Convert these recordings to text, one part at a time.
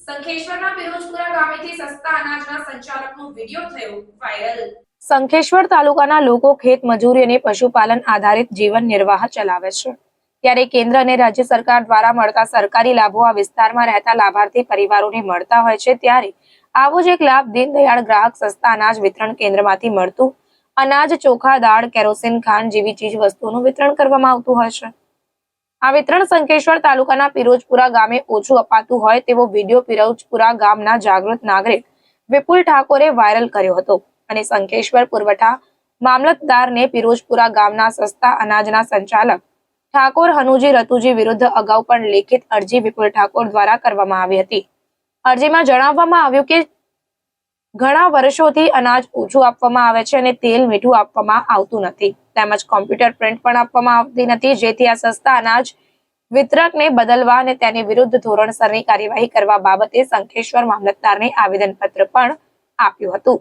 સંખેશ્વરના પિરોજપુરા ગામેથી સસ્તા અનાજના સંચાલકનો વિડિયો થયો વાયરલ। સંખેશ્વર તાલુકાના લોકો ખેત મજૂરી અને પશુપાલન આધારિત જીવન નિર્વાહ ચલાવે છે, ત્યારે કેન્દ્ર અને રાજ્ય સરકાર દ્વારા મળતા સરકારી લાભો આ વિસ્તારમાં રહેતા લાભાર્થી પરિવારોને મળતા હોય છે, ત્યારે આવો જ એક લાભ દીનદયાળ ગ્રાહક સસ્તા અનાજ વિતરણ કેન્દ્રમાંથી મળતું અનાજ, ચોખા, દાળ, કેરોસીન, ખાંડ જેવી ચીજ વસ્તુઓનું વિતરણ કરવામાં આવતું હોય છે। આ વિતરણ સંખેશ્વર તાલુકાના પિરોજપુરા ગામે ઓછું અપાતું હોય તેવો વિડીયો પિરોજપુરા ગામના જાગૃત નાગરિક વિપુલ ઠાકોરે વાયરલ કર્યો હતો અને સંખેશ્વર પુરવઠા મામલતદારને પિરોજપુરા ગામના સસ્તા અનાજના સંચાલક ઠાકોર હનુજી રતુજી વિરુદ્ધ અગાઉ પણ લેખિત અરજી વિપુલ ઠાકોર દ્વારા કરવામાં આવી હતી। અરજીમાં જણાવવામાં આવ્યું કે ઘણા વર્ષોથી અનાજ ઓછું આપવામાં આવે છે અને તેલ મીઠું આપવામાં આવતું નથી, તેમજ કોમ્પ્યુટર પ્રિન્ટ પણ આપવામાં આવતી નથી, જેથી આ સસ્તા અનાજ વિતરકને બદલવા અને તેની વિરુદ્ધ ધોરણસરની કાર્યવાહી કરવા બાબતે સંખેશ્વર મામલતદારને આવેદનપત્ર પણ આપ્યું હતું।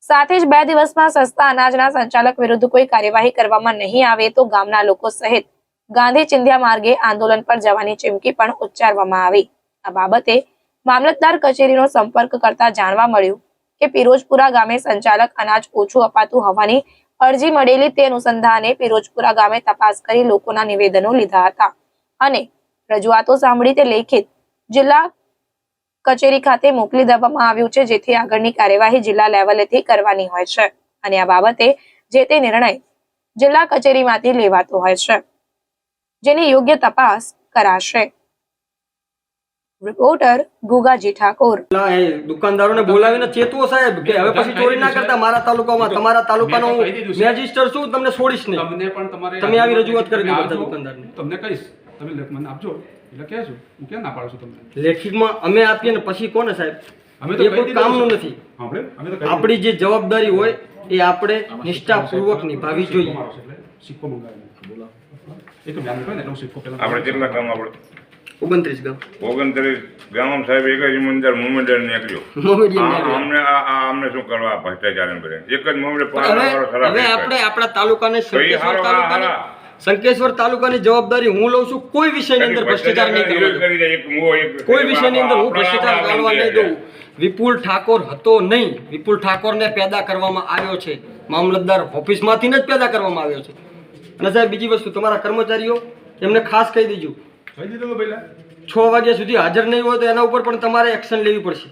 સાથે જ 2 દિવસમાં સસ્તા અનાજના સંચાલક વિરુદ્ધ કોઈ કાર્યવાહી કરવામાં નહીં આવે તો ગામના લોકો સહિત ગાંધી ચિંધ્યા માર્ગે આંદોલન પર જવાની ચીમકી પણ ઉચ્ચારવામાં આવી। આ બાબતે મામલતદાર કચેરીનો સંપર્ક કરતા જાણવા મળ્યું કે પિરોજપુરા ગામે સંચાલક અનાજ ઓછું અપાતું હોવાની અરજી મળેલી, તે અનુસંધાને પિરોજપુરા ગામે તપાસ કરી લોકોના નિવેદનો લીધા હતા અને રજૂઆતો સાંભળી તે લેખિત જિલ્લા કચેરી ખાતે મોકલી દેવામાં આવ્યું છે, જેથી આગળની કાર્યવાહી જિલ્લા લેવલેથી કરવાની હોય છે અને આ બાબતે જે તે નિર્ણય જિલ્લા કચેરીમાંથી લેવાતો હોય છે, જેની યોગ્ય તપાસ કરાશે। રિપોર્ટર ગુગાજી ઠાકોર। દુકાનદારોને બોલાવીને ચેતવો સાહેબ કે હવે પછી ચોરી ના કરતા મારા તાલુકામાં, તમારા તાલુકાનો મેજિસ્ટર છું, તમને છોડીશ નહીં। તમને પણ તમારે તમે આવી રજૂઆત કરી દો બધા દુકાનદારને, તમને કહીશ, તમે મને આપજો એટલે કહેજો, હું કેમ ના પાડું છું તમને? લેખિતમાં અમે આપીએ ને પછી કોને સાહેબ? અમે તો એ કોઈ કામનું નથી। આપણી જે જવાબદારી હોય એ આપણે નિષ્ઠાપૂર્વક નિભાવવી જોઈએ। સિક્કો મંગાવીને એ તો ધ્યાન રાખો ને, એટલે હું સિક્કો પહેલા આપણે કેટલા કામ આપણે 29 ગામ 29 ગામ સાહેબ એક જ ઇમાનદાર મોમેડર નીકળ્યો। અમને શું કરવા ભ્રષ્ટાચાર કરે? એક જ મોમેડર હવે આપણે આપણા તાલુકાને સંકેશ્વર તાલુકાની જવાબદારી હું લઉં છું। કોઈ વિષયની અંદર ભ્રષ્ટાચાર નહીં કરવાનો, કોઈ વિષયની અંદર હું ભ્રષ્ટાચાર કરવા નહીં દઉં। વિપુલ ઠાકોર હતો નહીં, વિપુલ ઠાકોરને પેદા કરવામાં આવ્યો છે, મામલતદાર ઓફિસમાંથી જ પેદા કરવામાં આવ્યો છે। અને સાહેબ બીજી વસ્તુ, તમારા કર્મચારીઓ એમને ખાસ કહી દેજો, 6 વાગ્યા સુધી હાજર નહીં હોય તો એના ઉપર પણ તમારે એક્શન લેવી પડશે,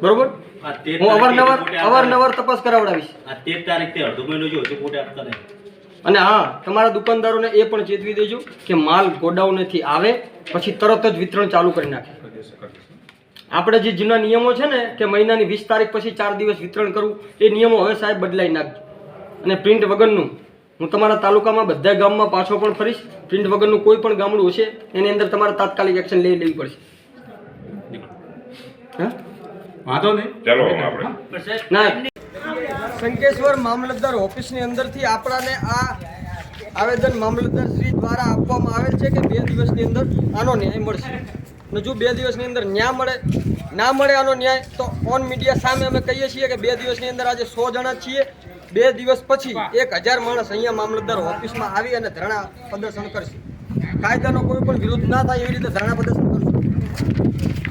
બરોબર? હું અવારનવાર તપાસ કરાવડાવીશ। 13 તારીખથી અડધો મહિનો જો પોતે આપતા નહીં। અને હા, તમારા દુકાનદારોને એ પણ ચેતવી દેજો કે માલ ગોડાઉનેથી આવે પછી તરત જ વિતરણ ચાલુ કરી નાખે। આપણે જે જૂના નિયમો છે ને કે મહિનાની 20 તારીખ પછી 4 દિવસ વિતરણ કરવું, એ નિયમો હવે સાહેબ બદલાઈ નાખજો। અને પ્રિન્ટ વગરનું હું તમારા તાલુકામાં બધા ગામમાં પાછો પણ ફરીશ, પ્રિન્ટ વગરનું કોઈ પણ ગામડું હશે એની અંદર તમારે તાત્કાલિક એક્શન લેવી પડશે। હા, વાંધો નહીં, ચાલો આપણે ના, સંકેશ્વર મામલતદાર ઓફિસની અંદરથી આપણાને આ આવેદન મામલતદાર શ્રી દ્વારા આપવામાં આવેલ છે કે 2 દિવસની અંદર આનો ન્યાય મળશે। અને જો 2 દિવસની અંદર ના મળે આનો ન્યાય તો ઓન મીડિયા સામે અમે કહીએ છીએ કે 2 દિવસની અંદર આજે 100 જણા છીએ, 2 દિવસ પછી 1000 માણસ અહીંયા મામલતદાર ઓફિસમાં આવી અને ધરણા પ્રદર્શન કરશે। કાયદાનો કોઈ પણ વિરોધ ના થાય એવી રીતે ધરણા પ્રદર્શન કરશે।